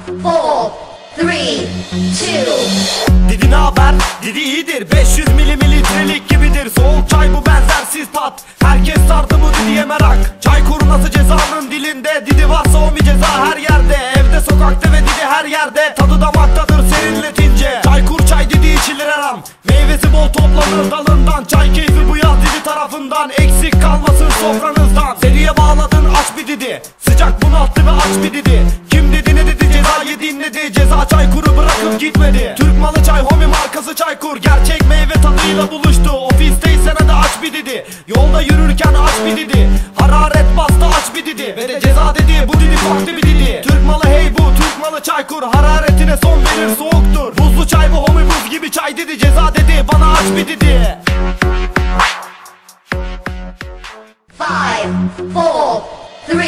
4, 3, 2. Didi naber? Didi iyidir. 500 mililitrelik gibidir. Soğuk çay bu benzersiz tat. Herkes sardı mı Didi'ye merak. Çay kurnası cezanın dilinde. Didi varsa o bir ceza her yerde. Evde, sokakta ve Didi her yerde. Tadı damaktadır serinletince. Çaykur çay Didi içilir her an. Meyvesi bol toplanır dalından. Çay keyfi bu yaz Didi tarafından. Eksik kalmasın sofranızdan. Seriye bağladın aç bir Didi. Sıcak bunalttı ve aç bir Didi. Kim dedi ne dedi, cezayı dinledi. Ceza Çaykur'u bırakıp gitmedi. Türk malı çay, homie markası Çaykur. Gerçek meyve tadıyla buluştu. Ofisteysen hadi aç bir Didi. Yolda yürürken aç bir Didi. Hararet bastı aç bir Didi. Ve de ceza dedi, bu Didi farklı bir Didi. Türk malı hey bu, Türk malı Çaykur. Hararetine son verir, soğuktur. Buzlu çay bu homie, buz gibi çay Didi. Ceza dedi, bana aç bir Didi. 5, 4, 3,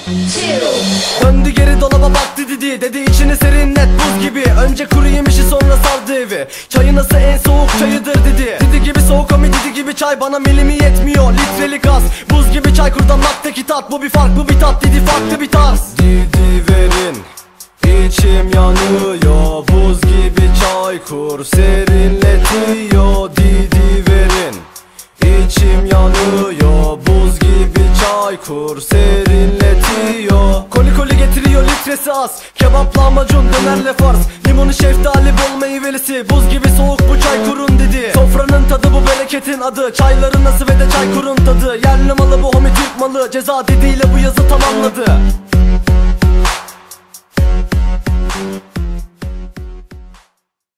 2. Döndü geri dolaba baktı Didi. Dedi içini serinlet buz gibi. Önce kuru yemişi sonra sardı evi. Çayı nasıl en soğuk çayıdır dedi. Didi gibi soğuk ama Didi gibi çay bana milimi yetmiyor. Litrelik az buz gibi Çaykur'dan laktaki tat. Bu bir fark bu bir tat Didi farklı bir tarz. Didi verin içim yanıyor. Buz gibi Çaykur serinletiyor. Didi verin İçim yanıyor, buz gibi Çaykur serinletiyor. Koli koli getiriyor litresi az. Kebap lahmacun dönerle farz. Limonu şeftali bol meyvelisi. Buz gibi soğuk bu Çaykur'un dedi. Sofranın tadı bu bereketin adı. Çayları nasıl ve de Çaykur'un tadı. Yerli malı bu homie Türk malı. Ceza dediğiyle bu yazı tamamladı.